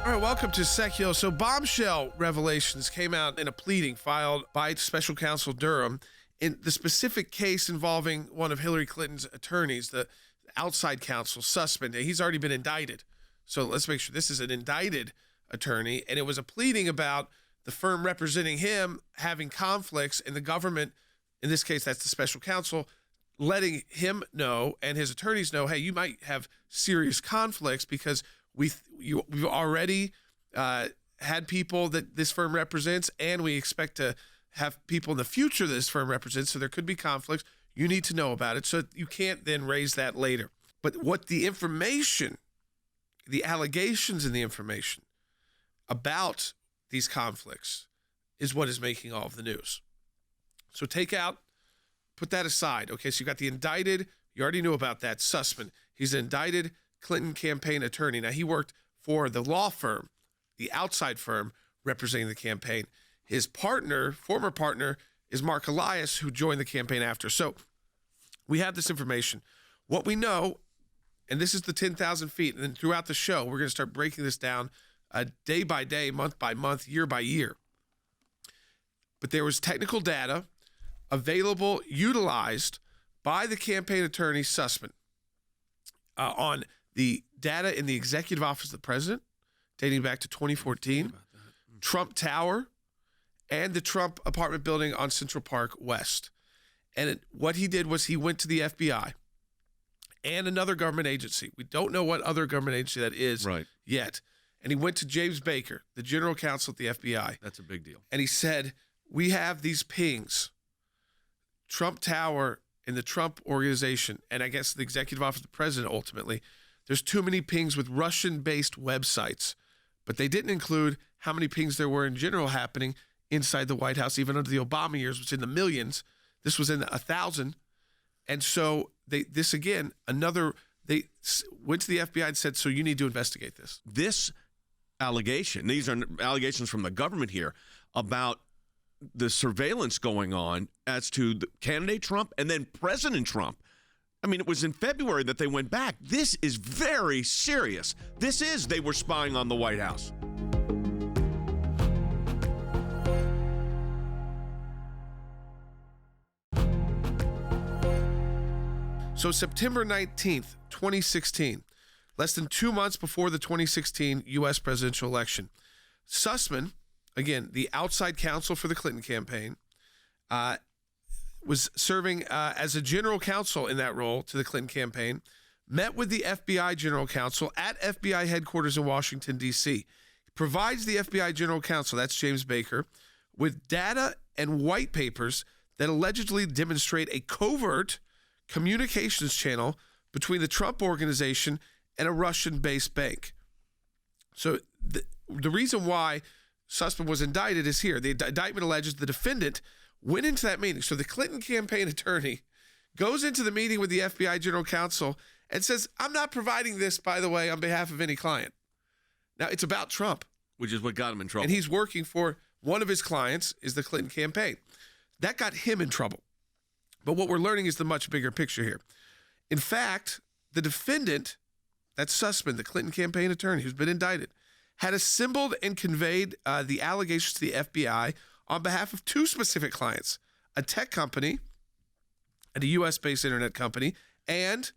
All right, welcome to Sekulow. So Bombshell revelations came out in a pleading filed by Special Counsel Durham in the specific case involving one of Hillary Clinton's attorneys, the outside counsel, Sussman. He's already been indicted. So let's make sure this is an indicted attorney. And it was a pleading about the firm representing him having conflicts and the government, in this case, that's the special counsel, letting him know and his attorneys know, hey, you might have serious conflicts because we've already had people that this firm represents, and we expect to have people in the future that this firm represents, so there could be conflicts. You need to know about it, so you can't then raise that later. But what the information, the allegations in the information about these conflicts is what is making all of the news. So put that aside. Okay, so you got the indicted, you already knew about that, Sussman. He's an indicted Clinton campaign attorney. Now, he worked for the law firm, the outside firm representing the campaign. His partner, former partner, is Mark Elias, who joined the campaign after. So we have this information. What we know, and this is the 10,000 feet, and then throughout the show, we're going to start breaking this down day by day, month by month, year by year. But there was technical data available, utilized by the campaign attorney, Sussman, on the data in the executive office of the president, dating back to 2014, Trump Tower, and the Trump apartment building on Central Park West. And what he did was he went to the FBI and another government agency. We don't know what other government agency that is yet. And he went to James Baker, the general counsel at the FBI. That's a big deal. And he said, we have these pings, Trump Tower and the Trump organization, and I guess the executive office of the president ultimately, there's too many pings with Russian-based websites. But they didn't include how many pings there were in general happening inside the White House, even under the Obama years, which in the millions. This was in 1,000. And so they went to the FBI and said, so you need to investigate this. This allegation, these are allegations from the government here about the surveillance going on as to the candidate Trump and then President Trump. I mean, it was in February that they went back. This is very serious. They were spying on the White House. So September 19th, 2016, less than 2 months before the 2016 U.S. presidential election, Sussman, again, the outside counsel for the Clinton campaign, was serving as a general counsel in that role to the Clinton campaign, met with the FBI general counsel at FBI headquarters in Washington, D.C. He provides the FBI general counsel, that's James Baker, with data and white papers that allegedly demonstrate a covert communications channel between the Trump organization and a Russian-based bank. So the reason why Sussman was indicted is here. The indictment alleges the defendant went into that meeting. So the Clinton campaign attorney goes into the meeting with the FBI general counsel and says, I'm not providing this, by the way, on behalf of any client. Now, it's about Trump. Which is what got him in trouble. And he's working for one of his clients is the Clinton campaign. That got him in trouble. But what we're learning is the much bigger picture here. In fact, the defendant, that's Sussman, the Clinton campaign attorney who's been indicted, had assembled and conveyed the allegations to the FBI on behalf of two specific clients, a tech company and a U.S.-based internet company, and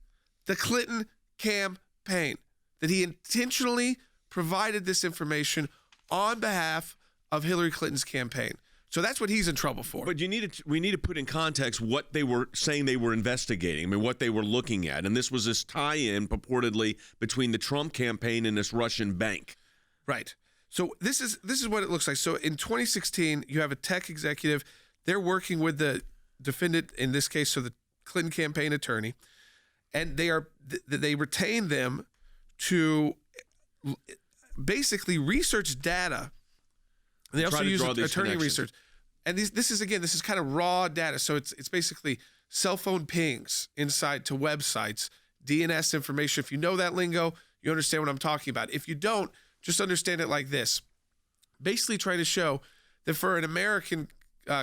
the Clinton campaign, that he intentionally provided this information on behalf of Hillary Clinton's campaign. So that's what he's in trouble for. But we need to put in context what they were saying they were investigating. I mean, what they were looking at. And this was this tie-in purportedly between the Trump campaign and this Russian bank. Right. So this is what it looks like. So in 2016, you have a tech executive. They're working with the defendant, in this case, so the Clinton campaign attorney, and they retain them to basically research data. And they also use attorney research. And this is kind of raw data. So it's basically cell phone pings inside to websites, DNS information. If you know that lingo, you understand what I'm talking about. If you don't, just understand it like this. Basically trying to show that for an American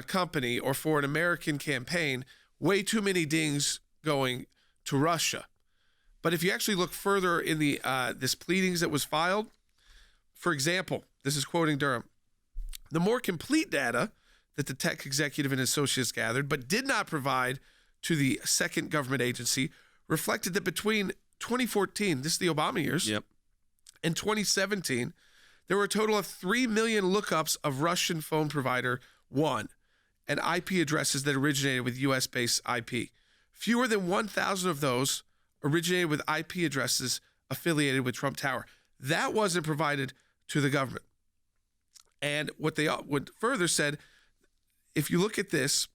company or for an American campaign, way too many dings going to Russia. But if you actually look further in the this pleadings that was filed, For example, this is quoting Durham, the more complete data that the tech executive and associates gathered but did not provide to the second government agency reflected that between 2014, this is the Obama years, and 2017, there were a total of 3 million lookups of Russian phone provider one and IP addresses that originated with U.S.-based IP. Fewer than 1,000 of those originated with IP addresses affiliated with Trump Tower. That wasn't provided to the government. And what they would further said, if you look at this,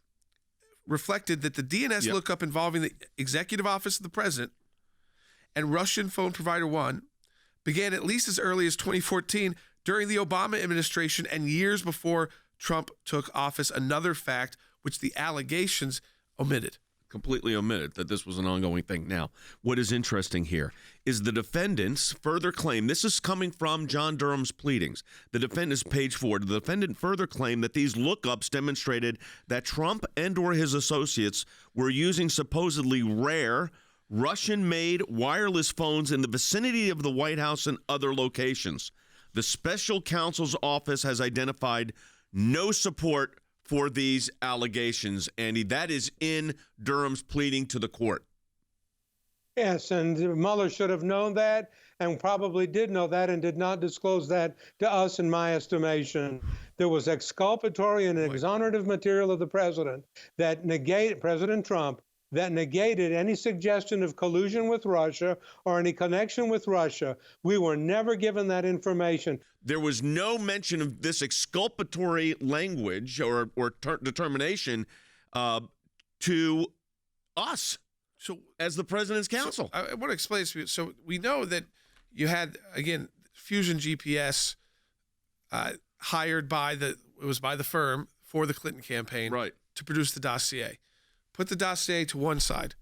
reflected that the DNS lookup involving the executive office of the president and Russian phone provider one began at least as early as 2014 during the Obama administration and years before Trump took office, another fact which the allegations omitted. Completely omitted that this was an ongoing thing. Now, what is interesting here is the defendants further claim, this is coming from John Durham's pleadings, the defendant's page 4, the defendant further claimed that these lookups demonstrated that Trump and or his associates were using supposedly rare Russian-made wireless phones in the vicinity of the White House and other locations. The special counsel's office has identified no support for these allegations, Andy. That is in Durham's pleading to the court. Yes, and Mueller should have known that and probably did know that and did not disclose that to us, in my estimation. There was exculpatory and exonerative material of the president that negated President Trump, that negated any suggestion of collusion with Russia or any connection with Russia. We were never given that information. There was no mention of this exculpatory language or determination to us as the president's counsel. So I want to explain this to you. So we know that you had, again, Fusion GPS hired by the firm for the Clinton campaign to produce the dossier. Put the dossier to one side.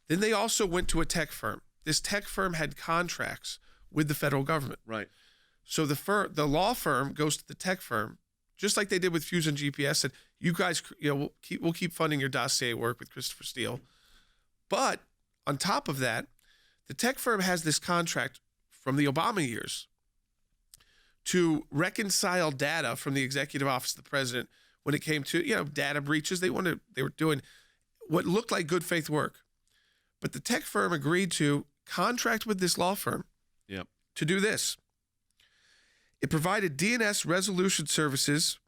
Then they also went to a tech firm. This tech firm had contracts with the federal government. Right. So the law firm goes to the tech firm, just like they did with Fusion GPS, and you guys, we'll keep funding your dossier work with Christopher Steele. But on top of that, the tech firm has this contract from the Obama years to reconcile data from the executive office of the president when it came to, data breaches. They were doing what looked like good faith work. But the tech firm agreed to contract with this law firm to do this. It provided DNS resolution services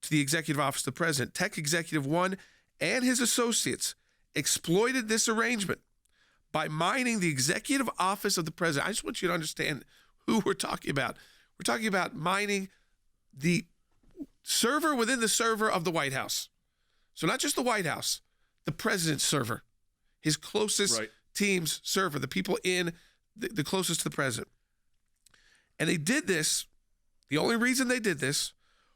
to the executive office of the president. Tech executive one and his associates exploited this arrangement by mining the executive office of the president. I just want you to understand who we're talking about. We're talking about mining the server within the server of the White House. So not just the White House, the president's server, his closest team's server, the people in the closest to the president. And they did this. The only reason they did this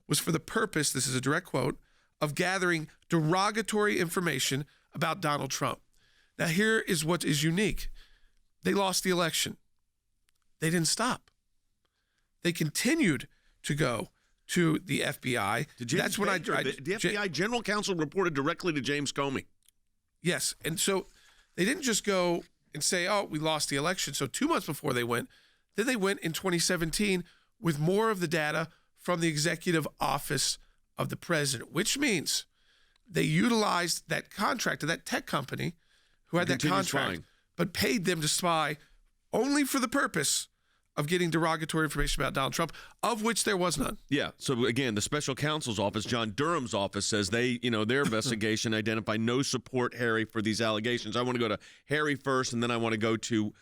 was for the purpose, this is a direct quote, of gathering derogatory information about Donald Trump. Now, here is what is unique. They lost the election. They didn't stop. They continued to go to the FBI. That's when the FBI general counsel reported directly to James Comey. Yes. And so they didn't just go and say, oh, we lost the election. So 2 months before they went, then they went in 2017 with more of the data from the executive office of the president, which means they utilized that contract to that tech company who had that contract, but paid them to spy only for the purpose of getting derogatory information about Donald Trump, of which there was none. Yeah. So again, the special counsel's office, John Durham's office, says their investigation identified no support, Harry, for these allegations. I want to go to Harry first, and then I want to go to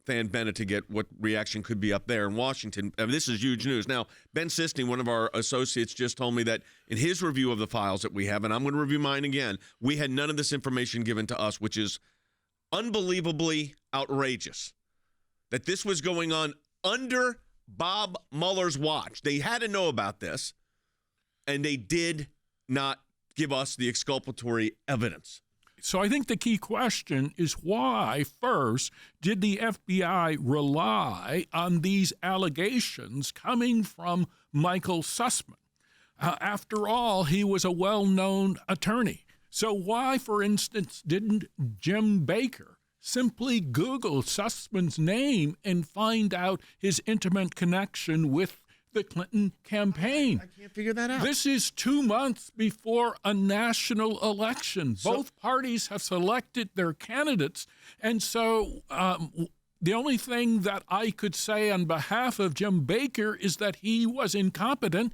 Than Bennett to get what reaction could be up there in Washington. I mean, this is huge news. Now, Ben Sistine, one of our associates, just told me that in his review of the files that we have, and I'm going to review mine again, we had none of this information given to us, which is unbelievably outrageous. That this was going on under Bob Mueller's watch. They had to know about this, and they did not give us the exculpatory evidence. So I think the key question is why, first, did the FBI rely on these allegations coming from Michael Sussman? After all, he was a well-known attorney. So why, for instance, didn't Jim Baker simply Google Sussman's name and find out his intimate connection with the Clinton campaign. I can't figure that out. This is 2 months before a national election. Both parties have selected their candidates. And so the only thing that I could say on behalf of Jim Baker is that he was incompetent.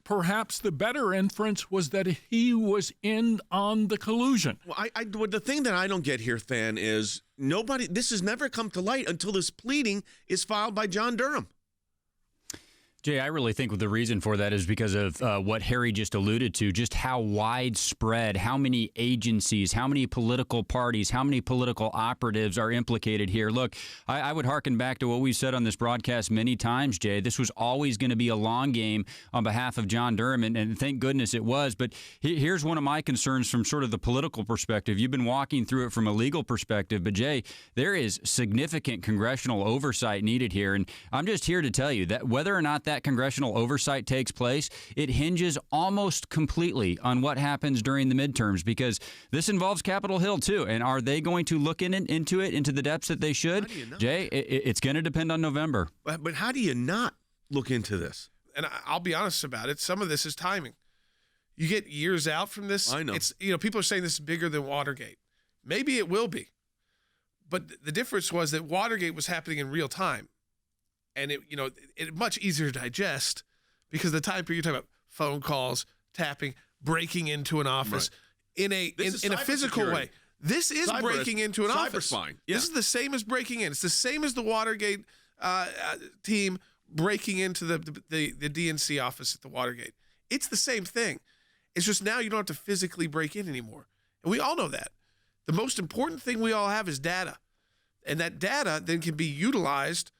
Perhaps the better inference was that he was in on the collusion. Well, the thing that I don't get here, Than, is this has never come to light until this pleading is filed by John Durham. Jay, I really think the reason for that is because of what Harry just alluded to, just how widespread, how many agencies, how many political parties, how many political operatives are implicated here. Look, I would hearken back to what we've said on this broadcast many times, Jay. This was always going to be a long game on behalf of John Durham, and thank goodness it was. But here's one of my concerns from sort of the political perspective. You've been walking through it from a legal perspective, but Jay, there is significant congressional oversight needed here. And I'm just here to tell you that whether or not that congressional oversight takes place, it hinges almost completely on what happens during the midterms, because this involves Capitol Hill too. And are they going to look into it, into the depths that they should? Jay, it's going to depend on November. But how do you not look into this? And I'll be honest about it. Some of this is timing. You get years out from this. I know. It's, people are saying this is bigger than Watergate. Maybe it will be. But the difference was that Watergate was happening in real time. And it's much easier to digest because the time period you're talking about phone calls, tapping, breaking into an office in a physical way. This is breaking into an office. Spying. Yeah. This is the same as breaking in. It's the same as the Watergate team breaking into the DNC office at the Watergate. It's the same thing. It's just now you don't have to physically break in anymore. And we all know that. The most important thing we all have is data. And that data then can be utilized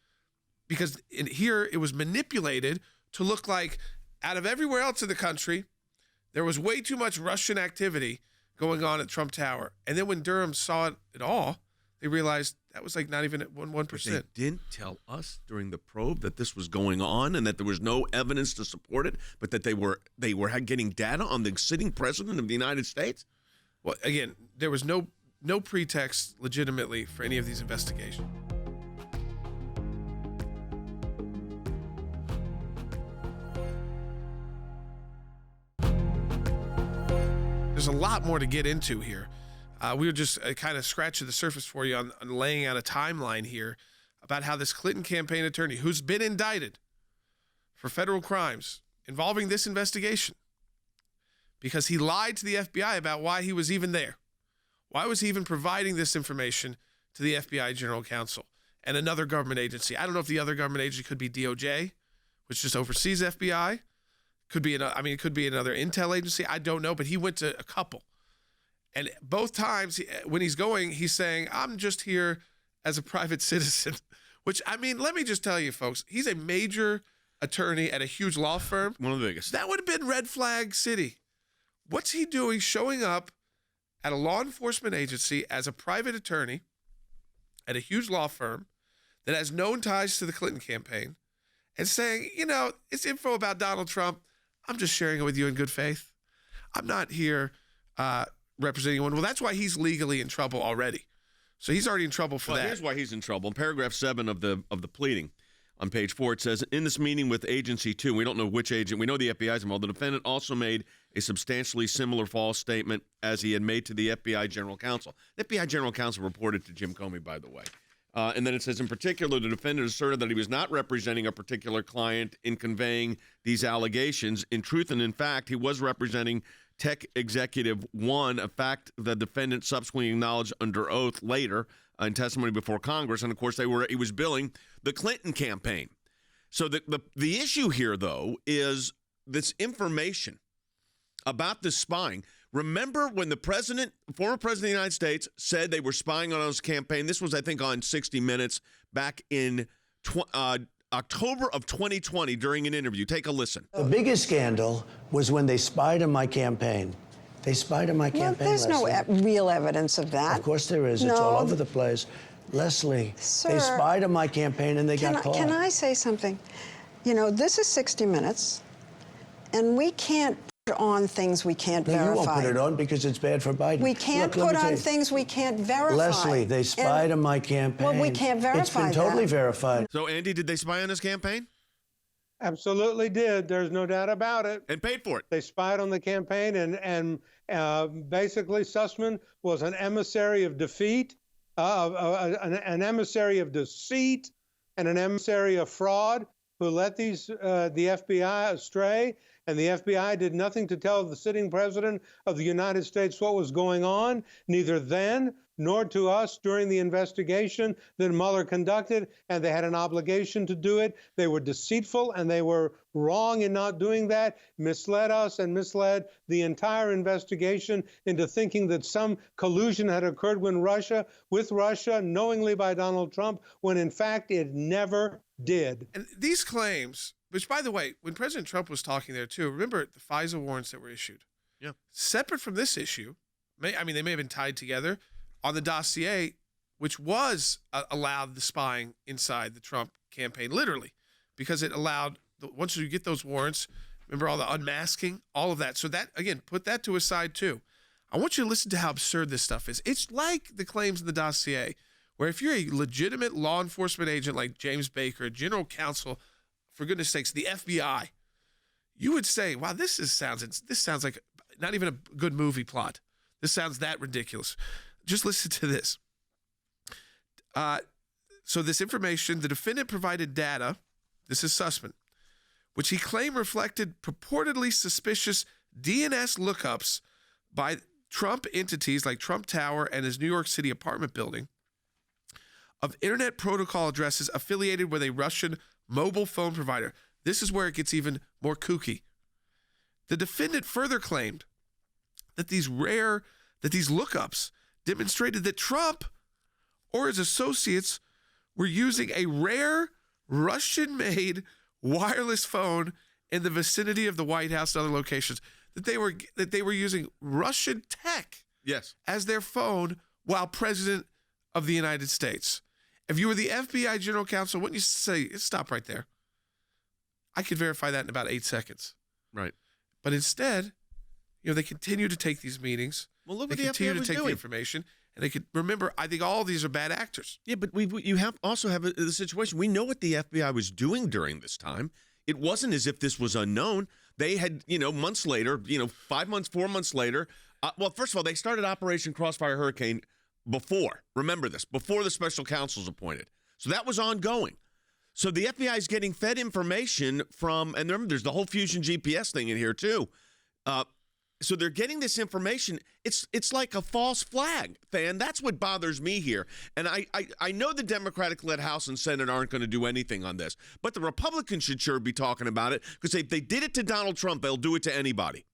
because here it was manipulated to look like out of everywhere else in the country, there was way too much Russian activity going on at Trump Tower. And then when Durham saw it all, they realized that was like not even at 1%. They didn't tell us during the probe that this was going on and that there was no evidence to support it, but that they were getting data on the sitting president of the United States? Well, again, there was no pretext legitimately for any of these investigations. There's a lot more to get into here. We were just kind of scratching the surface for you on laying out a timeline here about how this Clinton campaign attorney, who's been indicted for federal crimes involving this investigation, because he lied to the FBI about why he was even there. Why was he even providing this information to the FBI General Counsel and another government agency? I don't know if the other government agency could be DOJ, which just oversees FBI. Could be it could be another intel agency. I don't know, but he went to a couple. And both times when he's going, he's saying, I'm just here as a private citizen, which, let me just tell you, folks, he's a major attorney at a huge law firm. One of the biggest. That would have been red flag city. What's he doing showing up at a law enforcement agency as a private attorney at a huge law firm that has known ties to the Clinton campaign and saying, it's info about Donald Trump. I'm just sharing it with you in good faith. I'm not here representing anyone. Well, that's why he's legally in trouble already. So he's already in trouble for that. Here's why he's in trouble. In paragraph 7 of the pleading, on page 4, it says, in this meeting with agency 2, we don't know which agent, we know the FBI is involved, the defendant also made a substantially similar false statement as he had made to the FBI General Counsel. The FBI General Counsel reported to Jim Comey, by the way. And then it says, in particular, the defendant asserted that he was not representing a particular client in conveying these allegations. In truth and in fact, he was representing Tech Executive 1, a fact the defendant subsequently acknowledged under oath later in testimony before Congress. And, of course, he was billing the Clinton campaign. So the issue here, though, is this information about this spying. Remember when the former president of the United States said they were spying on his campaign? This was, I think, on 60 Minutes back in October of 2020 during an interview. Take a listen. The biggest scandal was when they spied on my campaign. They spied on my campaign. There's no real evidence of that. Of course there is. No. It's all over the place. Leslie, Sir, they spied on my campaign and they got caught. Can I say something? This is 60 Minutes, and we can't on things we can't No, verify. you won't put it on because it's bad for Biden. We can't Look, let put me tell on you. things we can't verify. Leslie, they spied on my campaign. Well, we can't verify It's been totally that. verified. So, Andy, did they spy on his campaign? Absolutely did. There's no doubt about it. And paid for it. They spied on the campaign, and basically Sussman was an emissary of defeat, an emissary of deceit, and an emissary of fraud who led the FBI astray. And the FBI did nothing to tell the sitting president of the United States what was going on, neither then nor to us during the investigation that Mueller conducted, and they had an obligation to do it. They were deceitful, and they were wrong in not doing that, misled us and misled the entire investigation into thinking that some collusion had occurred with Russia, knowingly by Donald Trump, when in fact it never did. And these claims, which, by the way, when President Trump was talking there too, remember the FISA warrants that were issued? Yeah. Separate from this issue, they may have been tied together on the dossier, which was allowed the spying inside the Trump campaign, literally, because it allowed, once you get those warrants, remember all the unmasking, all of that. So that, again, put that to a side too. I want you to listen to how absurd this stuff is. It's like the claims in the dossier, where if you're a legitimate law enforcement agent like James Baker, general counsel, for goodness sakes, the FBI, you would say, wow, this sounds like not even a good movie plot. This sounds that ridiculous. Just listen to this. So this information, the defendant provided data, this is Sussman, which he claimed reflected purportedly suspicious DNS lookups by Trump entities like Trump Tower and his New York City apartment building of internet protocol addresses affiliated with a Russian mobile phone provider. This is where it gets even more kooky. The defendant further claimed that these lookups demonstrated that Trump or his associates were using a rare Russian-made wireless phone in the vicinity of the White House and other locations. That they were using Russian tech, yes, as their phone while president of the United States. If you were the FBI general counsel, wouldn't you say, stop right there? I could verify that in about 8 seconds. Right. But instead, they continue to take these meetings. Well, look they what the continue FBI to was take doing. the information, and they could remember. I think all of these are bad actors. Yeah, but you also have the situation. We know what the FBI was doing during this time. It wasn't as if this was unknown. They had, months later, 5 months, 4 months later. Well, first of all, they started Operation Crossfire Hurricane before. Remember this, before the special counsel's appointed. So that was ongoing. So the FBI is getting fed information from, and remember, there's the whole Fusion GPS thing in here too. So they're getting this information. It's like a false flag, Fan. That's what bothers me here. And I know the Democratic-led House and Senate aren't going to do anything on this, but the Republicans should sure be talking about it, because if they did it to Donald Trump, they'll do it to anybody.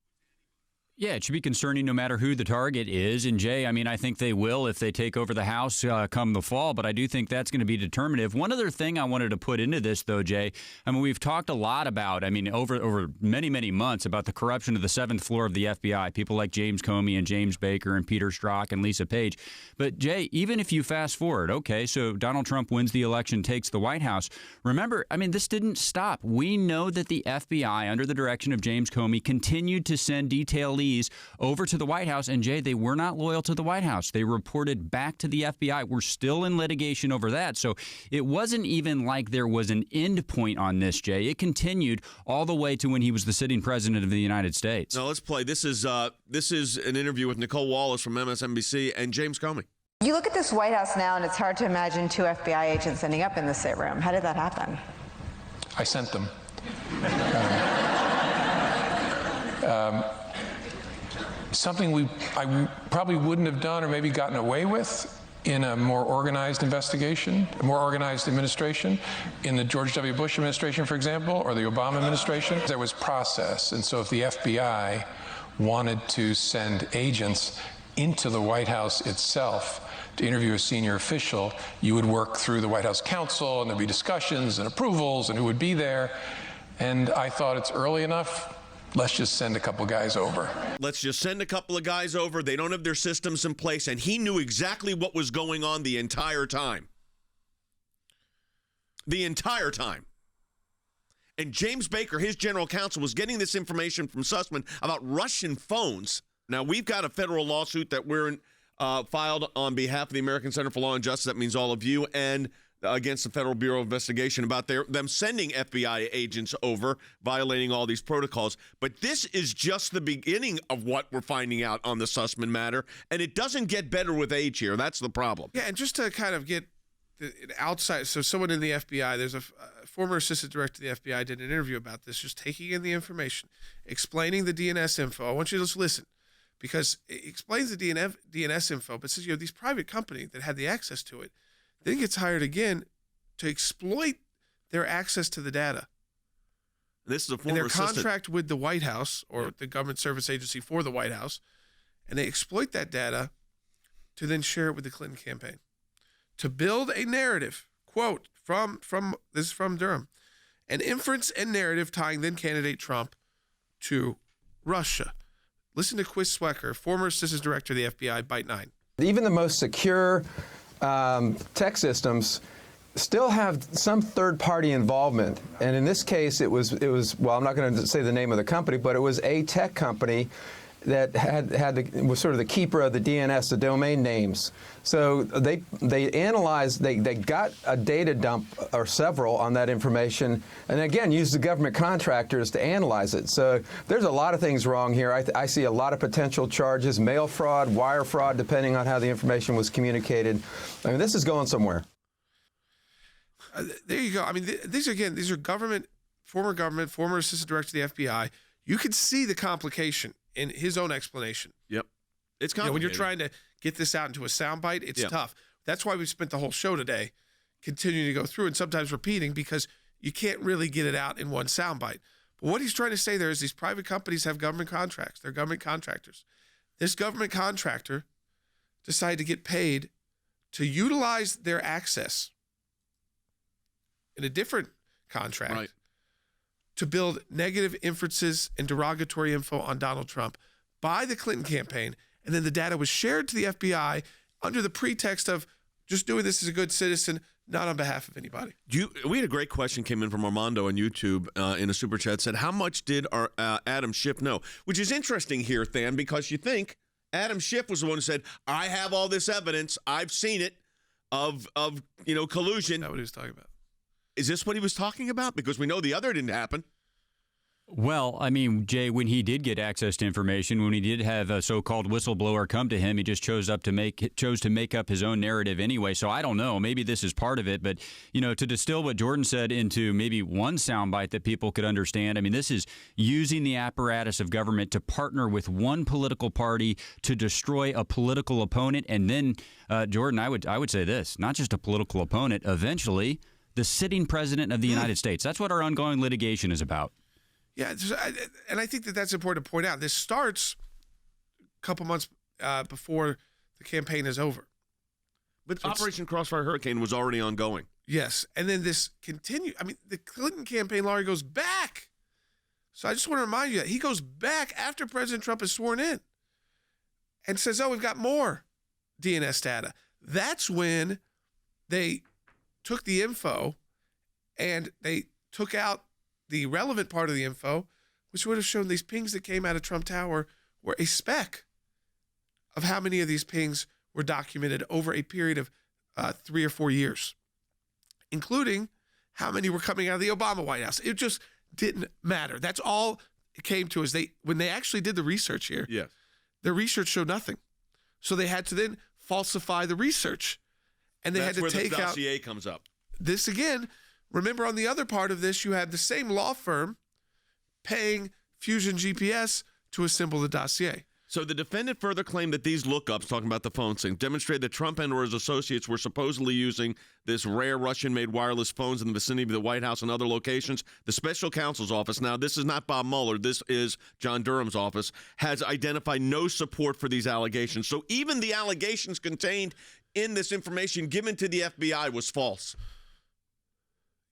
Yeah, it should be concerning no matter who the target is. And, Jay, I think they will if they take over the House come the fall, but I do think that's going to be determinative. One other thing I wanted to put into this, though, Jay, we've talked a lot about, over many, many months about the corruption of the seventh floor of the FBI, people like James Comey and James Baker and Peter Strzok and Lisa Page. But, Jay, even if you fast forward, okay, so Donald Trump wins the election, takes the White House. Remember, this didn't stop. We know that the FBI, under the direction of James Comey, continued to send detailees over to the White House. And, Jay, they were not loyal to the White House. They reported back to the FBI. We're still in litigation over that. So it wasn't even like there was an end point on this, Jay. It continued all the way to when he was the sitting president of the United States. Now let's play. This is an interview with Nicole Wallace from MSNBC and James Comey. You look at this White House now, and it's hard to imagine two FBI agents ending up in the sit room. How did that happen? I sent them. Something I probably wouldn't have done or maybe gotten away with in a more organized investigation, a more organized administration. In the George W. Bush administration, for example, or the Obama administration, there was process. And so if the FBI wanted to send agents into the White House itself to interview a senior official, you would work through the White House counsel, and there'd be discussions and approvals and who would be there. And I thought it's early enough. Let's just send a couple guys over. Let's just send a couple of guys over. They don't have their systems in place, and he knew exactly what was going on the entire time. The entire time. And James Baker, his general counsel, was getting this information from Sussman about Russian phones. Now, we've got a federal lawsuit that we're filed on behalf of the American Center for Law and Justice. That means all of you, and against the Federal Bureau of Investigation about them sending FBI agents over, violating all these protocols. But this is just the beginning of what we're finding out on the Sussman matter, and it doesn't get better with age here. That's the problem. Yeah, and just to kind of get outside, so someone in the FBI, there's a former assistant director of the FBI did an interview about this, just taking in the information, explaining the DNS info. I want you to just listen, because it explains the DNS info, but says, these private company that had the access to it, then gets hired again to exploit their access to the data. This is a former and their assistant. contract with the White House, or the government service agency for the White House, and they exploit that data to then share it with the Clinton campaign to build a narrative. Quote from this is from Durham, an inference and narrative tying then candidate Trump to Russia. Listen to Chris Swecker, former assistant director of the FBI, Bite 9. Even the most secure tech systems still have some third-party involvement, and in this case, it was. Well, I'm not going to say the name of the company, but it was a tech company that was sort of the keeper of the DNS, the domain names. So they analyzed, they got a data dump or several on that information, and again used the government contractors to analyze it. So there's a lot of things wrong here. I see a lot of potential charges, mail fraud, wire fraud, depending on how the information was communicated. I mean, this is going somewhere. There you go. I mean, these are former assistant director of the FBI. You can see the complication in his own explanation. Yep. It's complicated. When you're trying to get this out into a soundbite, it's tough. That's why we spent the whole show today continuing to go through and sometimes repeating, because you can't really get it out in one soundbite. But what he's trying to say there is these private companies have government contracts. They're government contractors. This government contractor decided to get paid to utilize their access in a different contract to build negative inferences and derogatory info on Donald Trump by the Clinton campaign. And then the data was shared to the FBI under the pretext of just doing this as a good citizen, not on behalf of anybody. We had a great question came in from Armando on YouTube in a super chat. Said, how much did our Adam Schiff know? Which is interesting here, Than, because you think Adam Schiff was the one who said, I have all this evidence. I've seen it of collusion. That's what he was talking about. Is this what he was talking about? Because we know the other didn't happen. Well, I mean, Jay, when he did get access to information, when he did have a so-called whistleblower come to him, he just chose to make up his own narrative anyway. So I don't know. Maybe this is part of it. But, to distill what Jordan said into maybe one soundbite that people could understand, I mean, this is using the apparatus of government to partner with one political party to destroy a political opponent. And then, Jordan, I would say this, not just a political opponent, eventually the sitting president of the United States. That's what our ongoing litigation is about. Yeah, and I think that's important to point out. This starts a couple months before the campaign is over. But Operation Crossfire Hurricane was already ongoing. Yes, and then this continued. I mean, the Clinton campaign lawyer goes back. So I just want to remind you that he goes back after President Trump is sworn in and says, we've got more DNS data. That's when they took the info and they took out the relevant part of the info, which would have shown these pings that came out of Trump Tower were a speck of how many of these pings were documented over a period of 3 or 4 years, including how many were coming out of the Obama White House. It just didn't matter. That's all it came to. Is when they actually did the research here, their research showed nothing. So they had to then falsify the research, and they had to take out. That's where the dossier comes up. This again. Remember, on the other part of this, you had the same law firm paying Fusion GPS to assemble the dossier. So the defendant further claimed that these lookups, talking about the phone thing, demonstrated that Trump and or his associates were supposedly using this rare Russian-made wireless phones in the vicinity of the White House and other locations. The special counsel's office, now this is not Bob Mueller, this is John Durham's office, has identified no support for these allegations. So even the allegations contained in this information given to the FBI was false.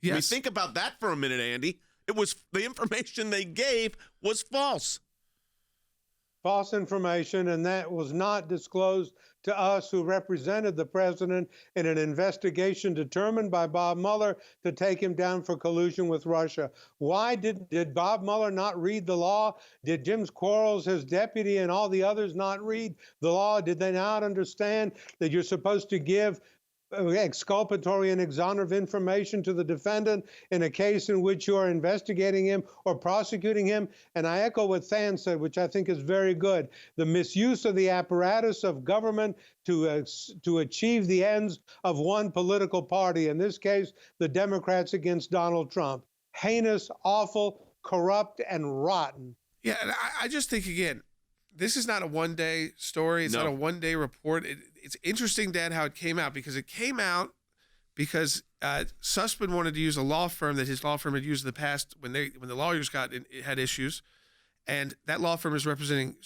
Yes. I mean, think about that for a minute, Andy. It was the information they gave was false. False information, and that was not disclosed to us who represented the president in an investigation determined by Bob Mueller to take him down for collusion with Russia. Why did Bob Mueller not read the law? Did Jim Quarles, his deputy, and all the others not read the law? Did they not understand that you're supposed to give exculpatory and exonerative information to the defendant in a case in which you are investigating him or prosecuting him? And I echo what Than said, which I think is very good. The misuse of the apparatus of government to achieve the ends of one political party, in this case, the Democrats against Donald Trump. Heinous, awful, corrupt, and rotten. Yeah, and I just think, again, this is not a one-day story. It's not a one-day report. It's interesting, Dan, how it came out, because Sussman wanted to use a law firm that his law firm had used in the past when the lawyers had issues, and that law firm is representing,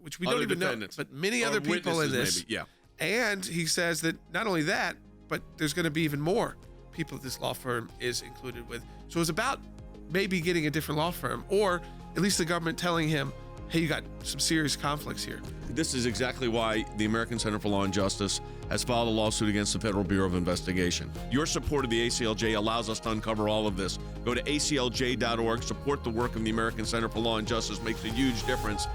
which we don't even know, but many other people in this. Maybe. Yeah. And he says that not only that, but there's going to be even more people that this law firm is included with. So it's about maybe getting a different law firm, or at least the government telling him, hey, you got some serious conflicts here. This is exactly why the American Center for Law and Justice has filed a lawsuit against the Federal Bureau of Investigation. Your support of the ACLJ allows us to uncover all of this. Go to aclj.org, support the work of the American Center for Law and Justice. Makes a huge difference.